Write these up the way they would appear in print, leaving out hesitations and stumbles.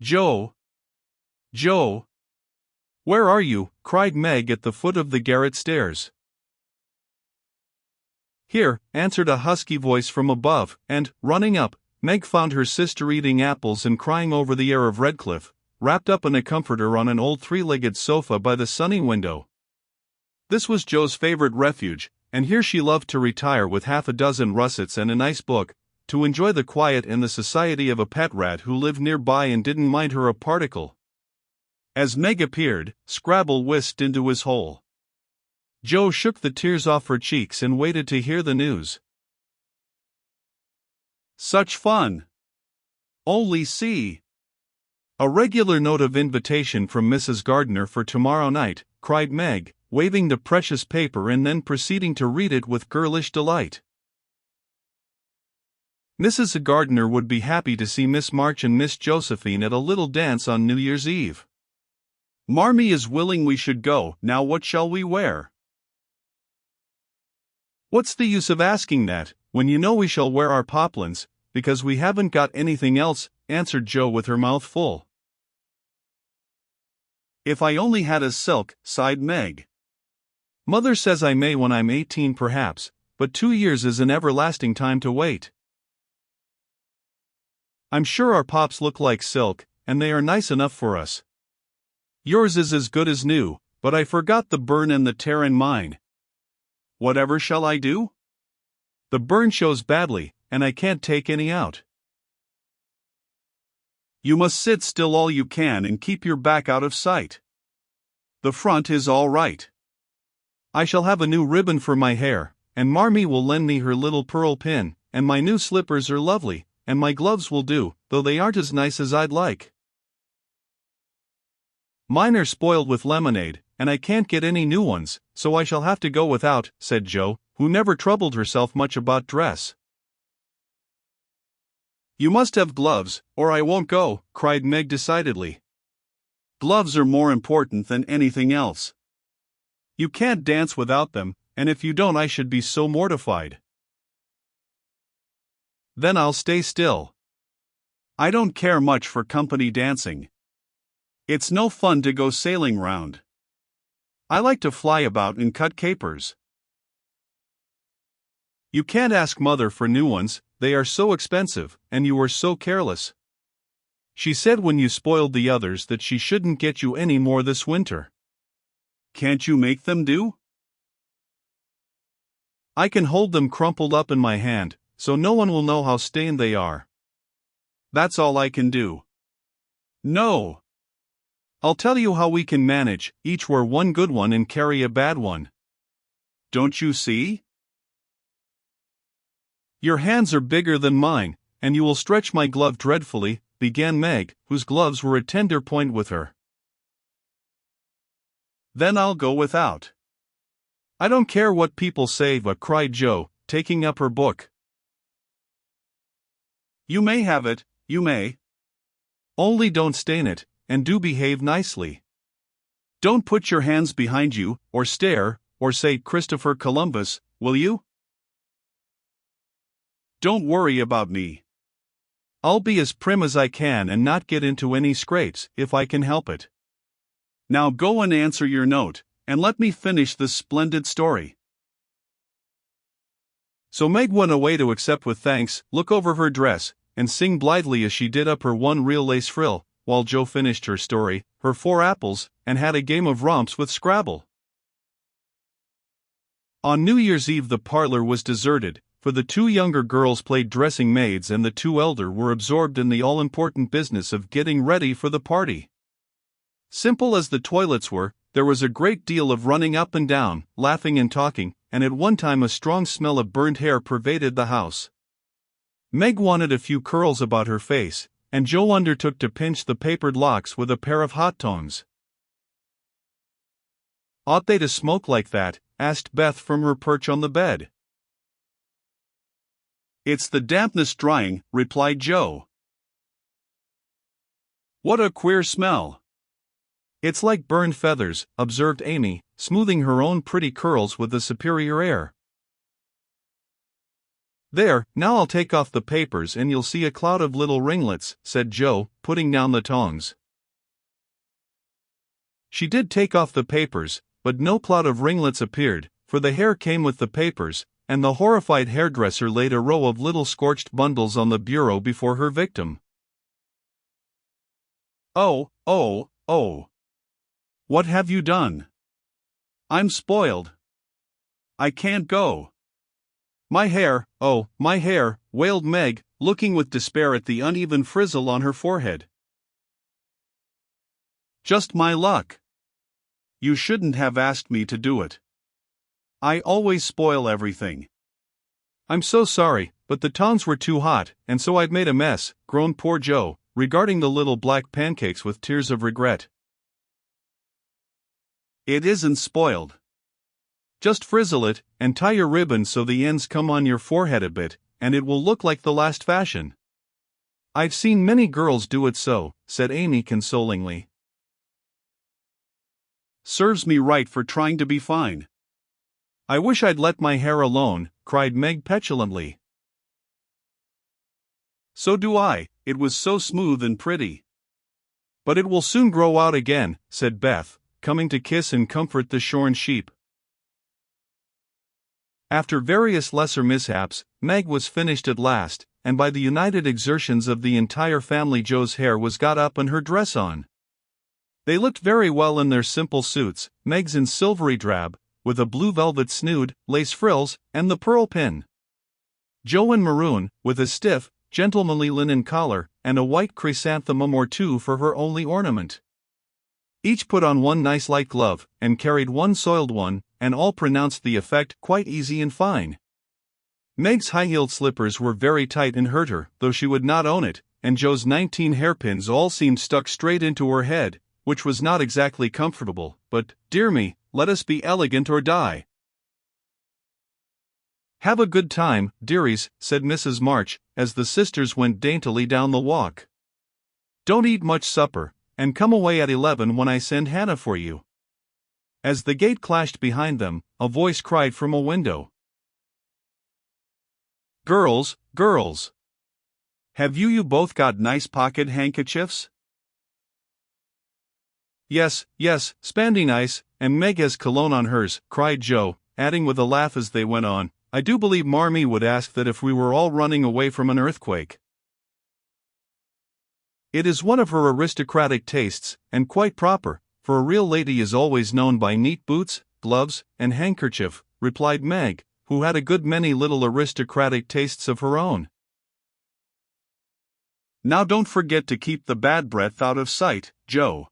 Joe! Joe! Where are you? Cried Meg at the foot of the garret stairs. Here, answered a husky voice from above, and, running up, Meg found her sister eating apples and crying over the air of Redcliffe, wrapped up in a comforter on an old three-legged sofa by the sunny window. This was Joe's favorite refuge, and here she loved to retire with half a dozen russets and a nice book, to enjoy the quiet and the society of a pet rat who lived nearby and didn't mind her a particle. As Meg appeared, Scrabble whisked into his hole. Joe shook the tears off her cheeks and waited to hear the news. Such fun! Only see! A regular note of invitation from Mrs. Gardiner for tomorrow night, cried Meg, waving the precious paper and then proceeding to read it with girlish delight. Mrs. Gardiner would be happy to see Miss March and Miss Josephine at a little dance on New Year's Eve. Marmee is willing we should go. Now what shall we wear? What's the use of asking that, when you know we shall wear our poplins, because we haven't got anything else, answered Joe with her mouth full. If I only had a silk, sighed Meg. Mother says I may when I'm 18 perhaps, but 2 years is an everlasting time to wait. I'm sure our pops look like silk, and they are nice enough for us. Yours is as good as new, but I forgot the burn and the tear in mine. Whatever shall I do? The burn shows badly, and I can't take any out. You must sit still all you can and keep your back out of sight. The front is all right. I shall have a new ribbon for my hair, and Marmee will lend me her little pearl pin, and my new slippers are lovely, and my gloves will do, though they aren't as nice as I'd like. Mine are spoiled with lemonade, and I can't get any new ones, so I shall have to go without, said Joe, who never troubled herself much about dress. You must have gloves, or I won't go, cried Meg decidedly. Gloves are more important than anything else. You can't dance without them, and if you don't I should be so mortified. Then I'll stay still. I don't care much for company dancing. It's no fun to go sailing round. I like to fly about and cut capers. You can't ask Mother for new ones, they are so expensive, and you are so careless. She said when you spoiled the others that she shouldn't get you any more this winter. Can't you make them do? I can hold them crumpled up in my hand, so no one will know how stained they are. That's all I can do. No. I'll tell you how we can manage, each wear one good one and carry a bad one. Don't you see? Your hands are bigger than mine, and you will stretch my glove dreadfully, began Meg, whose gloves were a tender point with her. Then I'll go without. I don't care what people say, cried Joe, taking up her book. You may have it, you may. Only don't stain it, and do behave nicely. Don't put your hands behind you, or stare, or say Christopher Columbus, will you? Don't worry about me. I'll be as prim as I can and not get into any scrapes, if I can help it. Now go and answer your note, and let me finish this splendid story. So Meg went away to accept with thanks, look over her dress, and sing blithely as she did up her one real lace frill, while Joe finished her story, her 4 apples, and had a game of romps with Scrabble. On New Year's Eve the parlor was deserted, for the 2 younger girls played dressing maids and the 2 elder were absorbed in the all-important business of getting ready for the party. Simple as the toilets were, there was a great deal of running up and down, laughing and talking, and at one time a strong smell of burnt hair pervaded the house. Meg wanted a few curls about her face, and Joe undertook to pinch the papered locks with a pair of hot tongs. Ought they to smoke like that? Asked Beth from her perch on the bed. It's the dampness drying, replied Joe. What a queer smell. It's like burned feathers, observed Amy, smoothing her own pretty curls with a superior air. "There, now I'll take off the papers and you'll see a cloud of little ringlets," said Joe, putting down the tongs. She did take off the papers, but no cloud of ringlets appeared, for the hair came with the papers, and the horrified hairdresser laid a row of little scorched bundles on the bureau before her victim. "Oh, oh, oh! What have you done? I'm spoiled. I can't go. My hair, oh, my hair," wailed Meg, looking with despair at the uneven frizzle on her forehead. "Just my luck. You shouldn't have asked me to do it. I always spoil everything." "I'm so sorry, but the tongs were too hot, and so I'd made a mess," groaned poor Joe, regarding the little black pancakes with tears of regret. "It isn't spoiled. Just frizzle it, and tie your ribbon so the ends come on your forehead a bit, and it will look like the last fashion." "I've seen many girls do it so," said Amy consolingly. "Serves me right for trying to be fine. I wish I'd let my hair alone," cried Meg petulantly. "So do I, it was so smooth and pretty." "But it will soon grow out again," said Beth, coming to kiss and comfort the shorn sheep. After various lesser mishaps, Meg was finished at last, and by the united exertions of the entire family Joe's hair was got up and her dress on. They looked very well in their simple suits, Meg's in silvery drab, with a blue velvet snood, lace frills, and the pearl pin. Joe in maroon, with a stiff, gentlemanly linen collar, and a white chrysanthemum or two for her only ornament. Each put on one nice light glove, and carried one soiled one, and all pronounced the effect quite easy and fine. Meg's high-heeled slippers were very tight and hurt her, though she would not own it, and Joe's 19 hairpins all seemed stuck straight into her head, which was not exactly comfortable, but, dear me, let us be elegant or die. "Have a good time, dearies," said Mrs. March, as the sisters went daintily down the walk. "Don't eat much supper, and come away at 11 when I send Hannah for you." As the gate clashed behind them, a voice cried from a window. "Girls, girls! Have you both got nice pocket handkerchiefs?" Yes, spandy nice, and Meg has cologne on hers," cried Joe, adding with a laugh as they went on, "I do believe Marmee would ask that if we were all running away from an earthquake." "It is one of her aristocratic tastes, and quite proper, for a real lady is always known by neat boots, gloves, and handkerchief," replied Meg, who had a good many little aristocratic tastes of her own. "Now don't forget to keep the bad breath out of sight, Joe.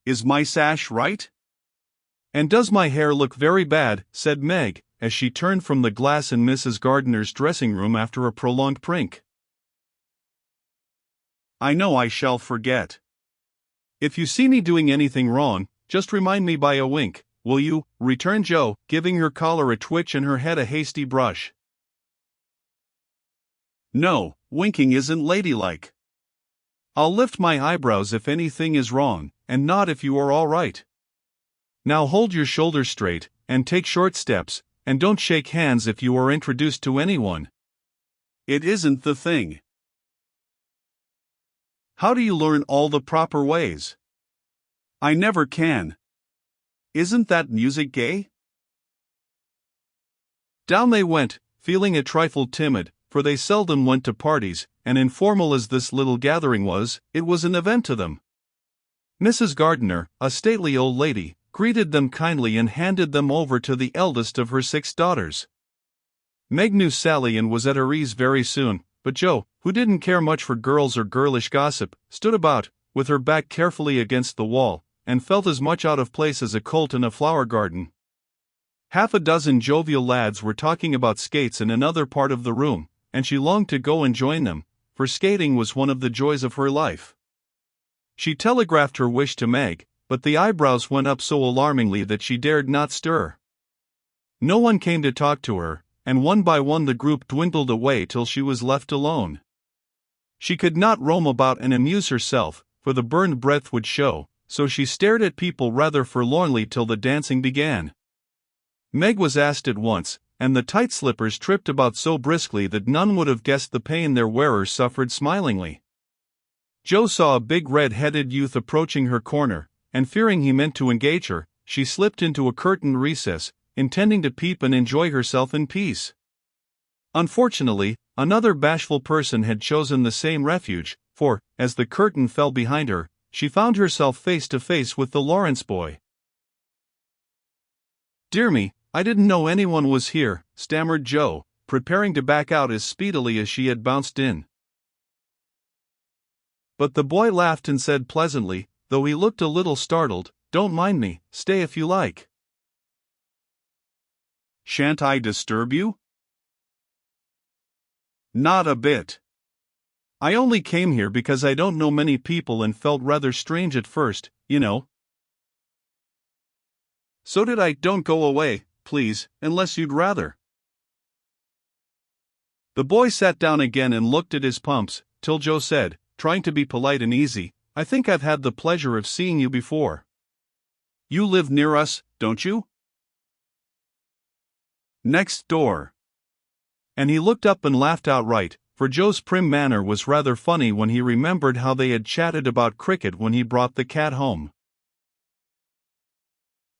Is my sash right? And does my hair look very bad?" said Meg, as she turned from the glass in Mrs. Gardiner's dressing room after a prolonged prink. "I know I shall forget. If you see me doing anything wrong, just remind me by a wink, will you?" returned Joe, giving her collar a twitch and her head a hasty brush. "No, winking isn't ladylike. I'll lift my eyebrows if anything is wrong, and nod if you are all right. Now hold your shoulders straight, and take short steps, and don't shake hands if you are introduced to anyone. It isn't the thing. How do you learn all the proper ways? I never can. Isn't that music gay?" Down they went, feeling a trifle timid, for they seldom went to parties, and informal as this little gathering was, it was an event to them. Mrs. Gardiner, a stately old lady, greeted them kindly and handed them over to the eldest of her 6 daughters. Meg knew Sally and was at her ease very soon, but Joe, who didn't care much for girls or girlish gossip, stood about, with her back carefully against the wall, and felt as much out of place as a colt in a flower garden. Half a dozen jovial lads were talking about skates in another part of the room, and she longed to go and join them, for skating was one of the joys of her life. She telegraphed her wish to Meg, but the eyebrows went up so alarmingly that she dared not stir. No one came to talk to her, and one by one the group dwindled away till she was left alone. She could not roam about and amuse herself, for the burned breath would show, so she stared at people rather forlornly till the dancing began. Meg was asked at once, and the tight slippers tripped about so briskly that none would have guessed the pain their wearers suffered smilingly. Jo saw a big red-headed youth approaching her corner, and fearing he meant to engage her, she slipped into a curtained recess, intending to peep and enjoy herself in peace. Unfortunately, another bashful person had chosen the same refuge, for, as the curtain fell behind her, she found herself face to face with the Lawrence boy. "Dear me, I didn't know anyone was here," stammered Jo, preparing to back out as speedily as she had bounced in. But the boy laughed and said pleasantly, though he looked a little startled, "Don't mind me, stay if you like." "Shan't I disturb you?" "Not a bit. I only came here because I don't know many people and felt rather strange at first, you know." "So did I. Don't go away, please, unless you'd rather." The boy sat down again and looked at his pumps, till Jo said, trying to be polite and easy, "I think I've had the pleasure of seeing you before. You live near us, don't you?" "Next door." And he looked up and laughed outright, for Joe's prim manner was rather funny when he remembered how they had chatted about cricket when he brought the cat home.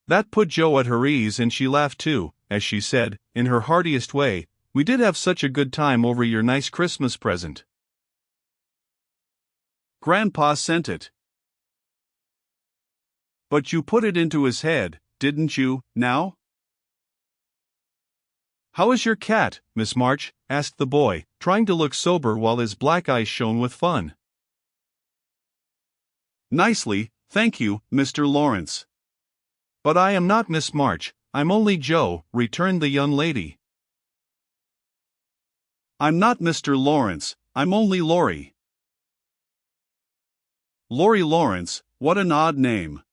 That put Jo at her ease, and she laughed too, as she said, in her heartiest way, "We did have such a good time over your nice Christmas present. Grandpa sent it." "But you put it into his head, didn't you, now?" "How is your cat, Miss March?" asked the boy, trying to look sober while his black eyes shone with fun. "Nicely, thank you, Mr. Lawrence." "But I am not Miss March, I'm only Jo," returned the young lady. "I'm not Mr. Lawrence, I'm only Laurie." "Laurie Lawrence, what an odd name."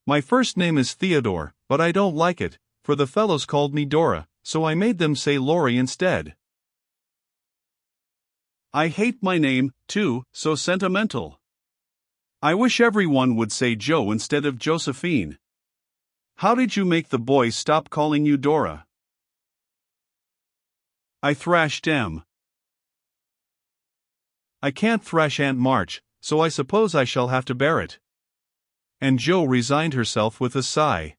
"My first name is Theodore, but I don't like it, for the fellows called me Dora, so I made them say Laurie instead." "I hate my name, too, so sentimental. I wish everyone would say Jo instead of Josephine. How did you make the boys stop calling you Dora?" "I thrashed M." "I can't thrash Aunt March, so I suppose I shall have to bear it." And Jo resigned herself with a sigh.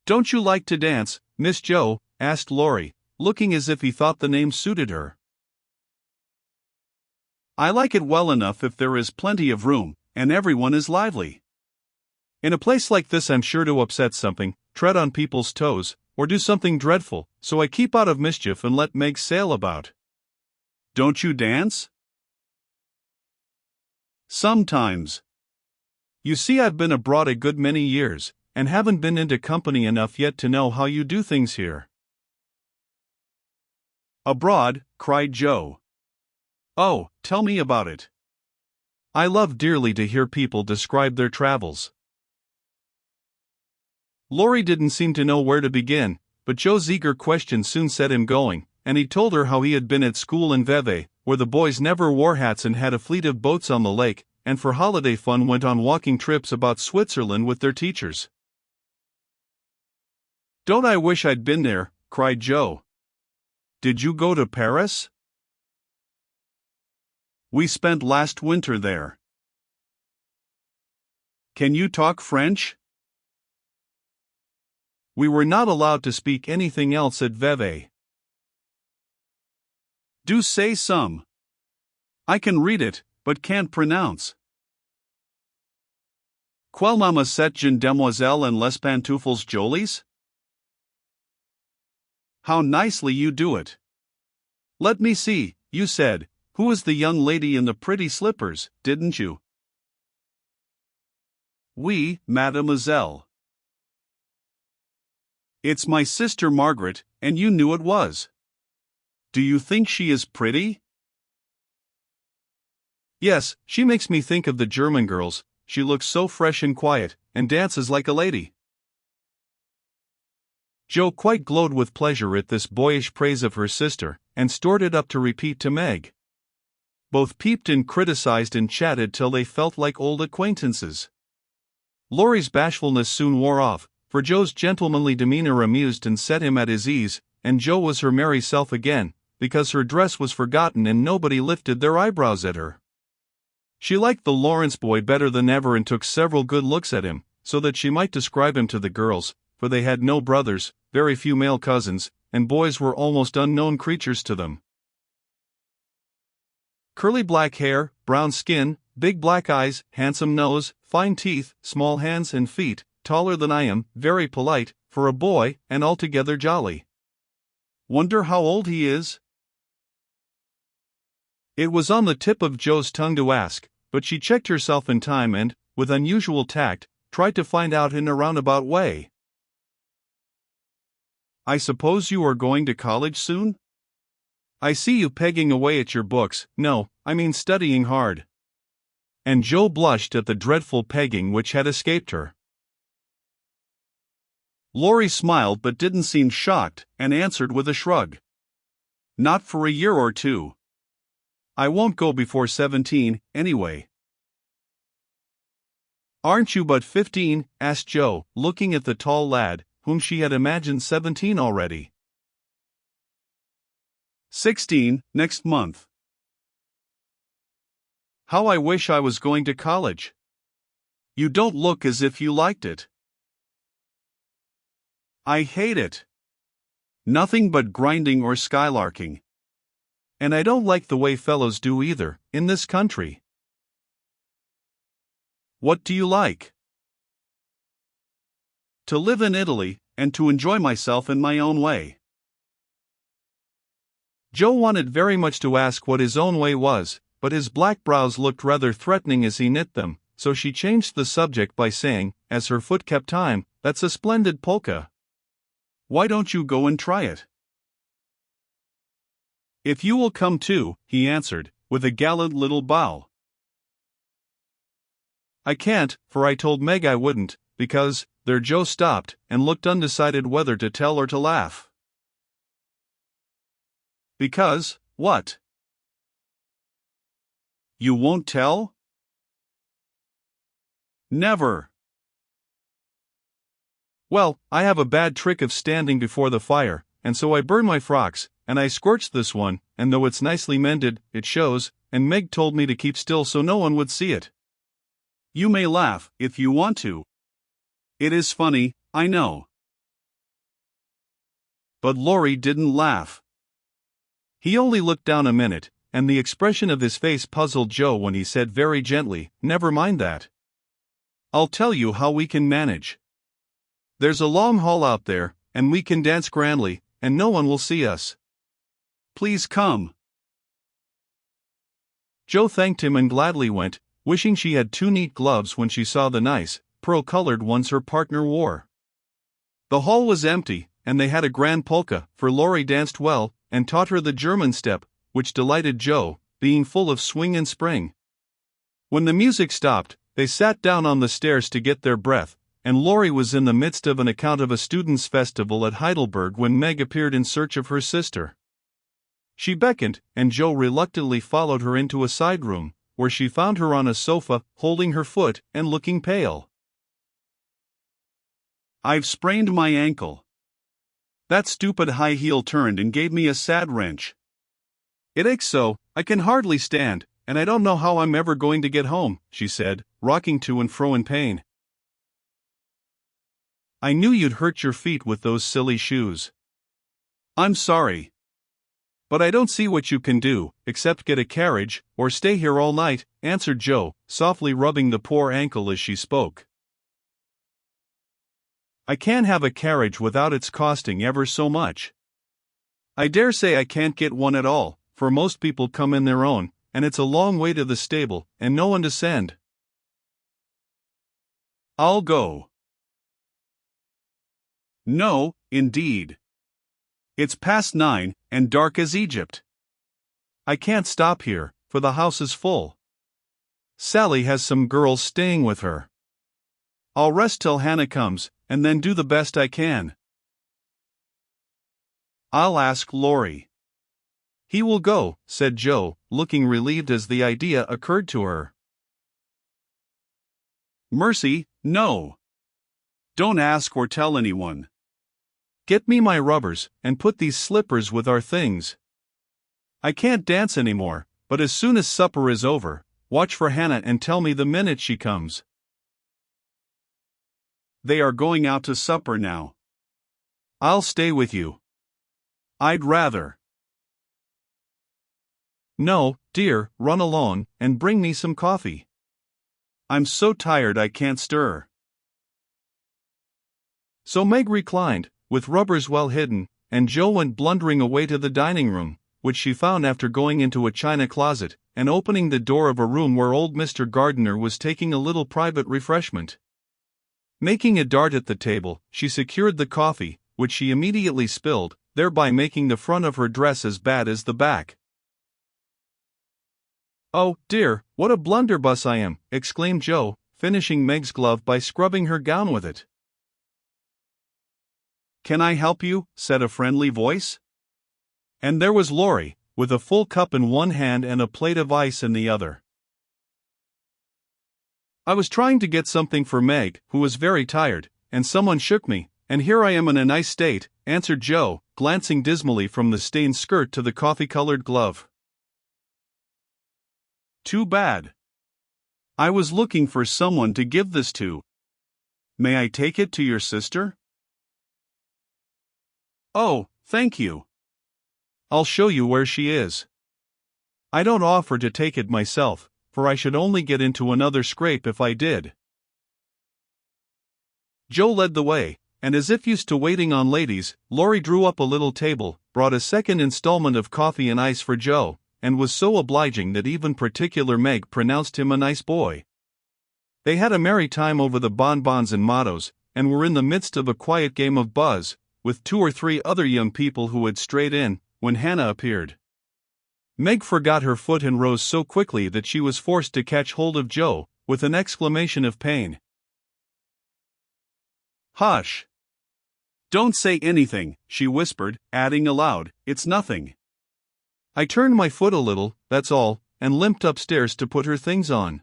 "Don't you like to dance, Miss Jo?" asked Laurie, looking as if he thought the name suited her. "I like it well enough if there is plenty of room, and everyone is lively. In a place like this I'm sure to upset something, tread on people's toes, or do something dreadful, so I keep out of mischief and let Meg sail about." "Don't you dance?" "Sometimes. You see, I've been abroad a good many years, and haven't been into company enough yet to know how you do things here." "Abroad?" cried Jo. "Oh, tell me about it. I love dearly to hear people describe their travels." Laurie didn't seem to know where to begin, but Joe's eager question soon set him going, and he told her how he had been at school in Vevey, where the boys never wore hats and had a fleet of boats on the lake, and for holiday fun went on walking trips about Switzerland with their teachers. "Don't I wish I'd been there," cried Jo. "Did you go to Paris?" "We spent last winter there." "Can you talk French?" "We were not allowed to speak anything else at Vevey." "Do say some. I can read it, but can't pronounce." "Quelle mama cette jeune demoiselle en les pantoufles jolies?" "How nicely you do it. Let me see, you said, who is the young lady in the pretty slippers, didn't you?" "Oui, mademoiselle." "It's my sister Margaret, and you knew it was. Do you think she is pretty?" "Yes, she makes me think of the German girls. She looks so fresh and quiet, and dances like a lady." Jo quite glowed with pleasure at this boyish praise of her sister, and stored it up to repeat to Meg. Both peeped and criticized and chatted till they felt like old acquaintances. Laurie's bashfulness soon wore off, for Joe's gentlemanly demeanor amused and set him at his ease, and Joe was her merry self again, because her dress was forgotten and nobody lifted their eyebrows at her. She liked the Lawrence boy better than ever and took several good looks at him, so that she might describe him to the girls, for they had no brothers, very few male cousins, and boys were almost unknown creatures to them. Curly black hair, brown skin, big black eyes, handsome nose, fine teeth, small hands and feet, taller than I am, very polite, for a boy, and altogether jolly. Wonder how old he is? It was on the tip of Joe's tongue to ask, but she checked herself in time and, with unusual tact, tried to find out in a roundabout way. I suppose you are going to college soon? I see you pegging away at your books, no, I mean studying hard. And Joe blushed at the dreadful pegging which had escaped her. Laurie smiled but didn't seem shocked, and answered with a shrug. Not for a year or two. I won't go before 17, anyway. Aren't you but 15? Asked Joe, looking at the tall lad, whom she had imagined 17 already. 16, next month. How I wish I was going to college. You don't look as if you liked it. I hate it. Nothing but grinding or skylarking. And I don't like the way fellows do either, in this country. What do you like? To live in Italy, and to enjoy myself in my own way. Joe wanted very much to ask what his own way was, but his black brows looked rather threatening as he knit them, so she changed the subject by saying, as her foot kept time, "That's a splendid polka. Why don't you go and try it?" "If you will come too," he answered, with a gallant little bow. "I can't, for I told Meg I wouldn't, because," there Joe stopped, and looked undecided whether to tell or to laugh. "Because, what? You won't tell?" "Never." "Well, I have a bad trick of standing before the fire, and so I burn my frocks, and I scorched this one, and though it's nicely mended, it shows, and Meg told me to keep still so no one would see it. You may laugh, if you want to. It is funny, I know." But Laurie didn't laugh. He only looked down a minute, and the expression of his face puzzled Joe when he said very gently, "Never mind that. I'll tell you how we can manage. There's a long hall out there, and we can dance grandly, and no one will see us. Please come." Joe thanked him and gladly went, wishing she had 2 neat gloves when she saw the nice, pearl-colored ones her partner wore. The hall was empty, and they had a grand polka, for Laurie danced well, and taught her the German step, which delighted Joe, being full of swing and spring. When the music stopped, they sat down on the stairs to get their breath, and Laurie was in the midst of an account of a students' festival at Heidelberg when Meg appeared in search of her sister. She beckoned, and Joe reluctantly followed her into a side room, where she found her on a sofa, holding her foot, and looking pale. "I've sprained my ankle. That stupid high heel turned and gave me a sad wrench. It aches so, I can hardly stand, and I don't know how I'm ever going to get home," she said, rocking to and fro in pain. "I knew you'd hurt your feet with those silly shoes. I'm sorry. But I don't see what you can do, except get a carriage, or stay here all night," answered Joe, softly rubbing the poor ankle as she spoke. "I can't have a carriage without its costing ever so much. I dare say I can't get one at all, for most people come in their own, and it's a long way to the stable, and no one to send." "I'll go." "No, indeed. It's past 9, and dark as Egypt. I can't stop here, for the house is full. Sally has some girls staying with her. I'll rest till Hannah comes, and then do the best I can." "I'll ask Laurie." "He will go," said Joe, looking relieved as the idea occurred to her. "Mercy, no. Don't ask or tell anyone. Get me my rubbers, and put these slippers with our things. I can't dance anymore, but as soon as supper is over, watch for Hannah and tell me the minute she comes. They are going out to supper now. I'll stay with you. I'd rather. No, dear, run along, and bring me some coffee. I'm so tired I can't stir. So Meg reclined, with rubbers well hidden, and Joe went blundering away to the dining room, which she found after going into a china closet, and opening the door of a room where old Mr. Gardiner was taking a little private refreshment. Making a dart at the table, she secured the coffee, which she immediately spilled, thereby making the front of her dress as bad as the back. "Oh, dear, what a blunderbuss I am," exclaimed Joe, finishing Meg's glove by scrubbing her gown with it. "Can I help you?" said a friendly voice. And there was Laurie, with a full cup in one hand and a plate of ice in the other. "I was trying to get something for Meg, who was very tired, and someone shook me, and here I am in a nice state," answered Joe, glancing dismally from the stained skirt to the coffee-colored glove. "Too bad. I was looking for someone to give this to. May I take it to your sister?" "Oh, thank you. I'll show you where she is. I don't offer to take it myself, for I should only get into another scrape if I did." Joe led the way, and as if used to waiting on ladies, Laurie drew up a little table, brought a second installment of coffee and ice for Joe, and was so obliging that even particular Meg pronounced him a nice boy. They had a merry time over the bonbons and mottos, and were in the midst of a quiet game of buzz, with 2 or 3 other young people who had strayed in, when Hannah appeared. Meg forgot her foot and rose so quickly that she was forced to catch hold of Joe, with an exclamation of pain. "Hush! Don't say anything," she whispered, adding aloud, "It's nothing. I turned my foot a little, that's all," and limped upstairs to put her things on.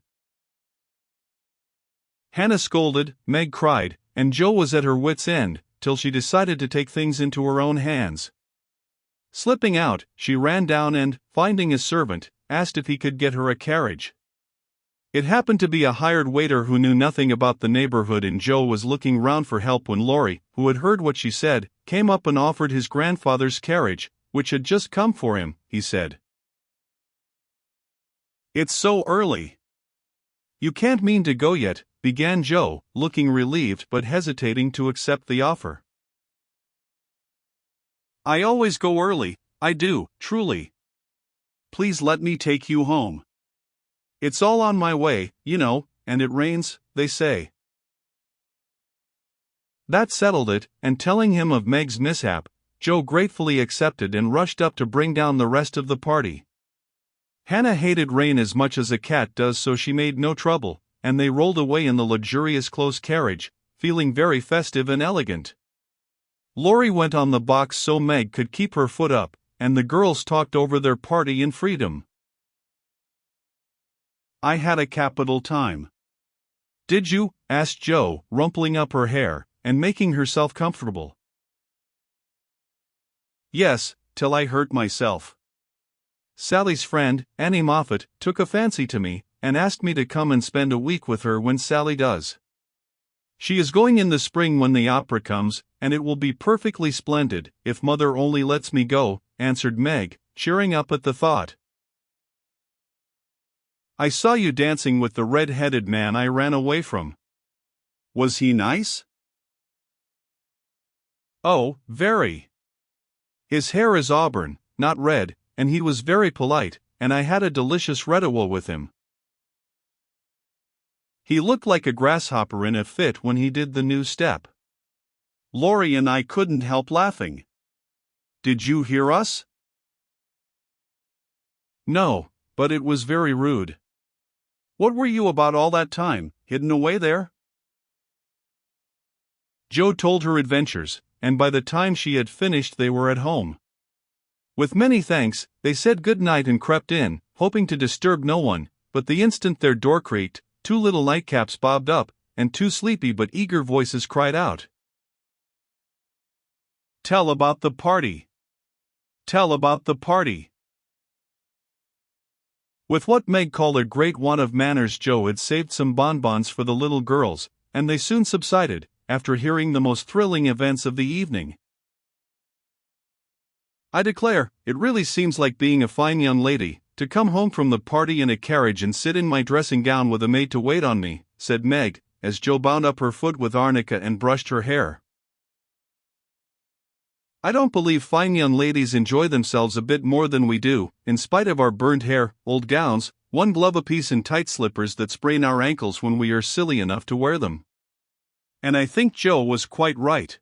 Hannah scolded, Meg cried, and Joe was at her wits' end, till she decided to take things into her own hands. Slipping out, she ran down and, finding a servant, asked if he could get her a carriage. It happened to be a hired waiter who knew nothing about the neighborhood, and Joe was looking round for help when Laurie, who had heard what she said, came up and offered his grandfather's carriage, which had just come for him, he said. "It's so early." "You can't mean to go yet," began Joe, looking relieved but hesitating to accept the offer. "I always go early, I do, truly. Please let me take you home. It's all on my way, you know, and it rains, they say." That settled it, and telling him of Meg's mishap, Joe gratefully accepted and rushed up to bring down the rest of the party. Hannah hated rain as much as a cat does, so she made no trouble, and they rolled away in the luxurious close carriage, feeling very festive and elegant. Laurie went on the box so Meg could keep her foot up, and the girls talked over their party in freedom. "I had a capital time." "Did you?" asked Joe, rumpling up her hair, and making herself comfortable. "Yes, till I hurt myself. Sally's friend, Annie Moffat, took a fancy to me, and asked me to come and spend a week with her when Sally does. She is going in the spring when the opera comes, and it will be perfectly splendid, if Mother only lets me go," answered Meg, cheering up at the thought. "I saw you dancing with the red-headed man I ran away from. Was he nice?" "Oh, very. His hair is auburn, not red, and he was very polite, and I had a delicious redawa with him. He looked like a grasshopper in a fit when he did the new step." Laurie and I couldn't help laughing. "Did you hear us?" "No, but it was very rude." "What were you about all that time, hidden away there?" Joe told her adventures, and by the time she had finished they were at home. With many thanks, they said good night and crept in, hoping to disturb no one, but the instant their door creaked, 2 little nightcaps bobbed up, and two sleepy but eager voices cried out, "Tell about the party! Tell about the party!" With what Meg called a great want of manners, Joe had saved some bonbons for the little girls, and they soon subsided, after hearing the most thrilling events of the evening. "I declare, it really seems like being a fine young lady, to come home from the party in a carriage and sit in my dressing gown with a maid to wait on me," said Meg, as Joe bound up her foot with arnica and brushed her hair. "I don't believe fine young ladies enjoy themselves a bit more than we do, in spite of our burned hair, old gowns, one glove apiece and tight slippers that sprain our ankles when we are silly enough to wear them." And I think Joe was quite right.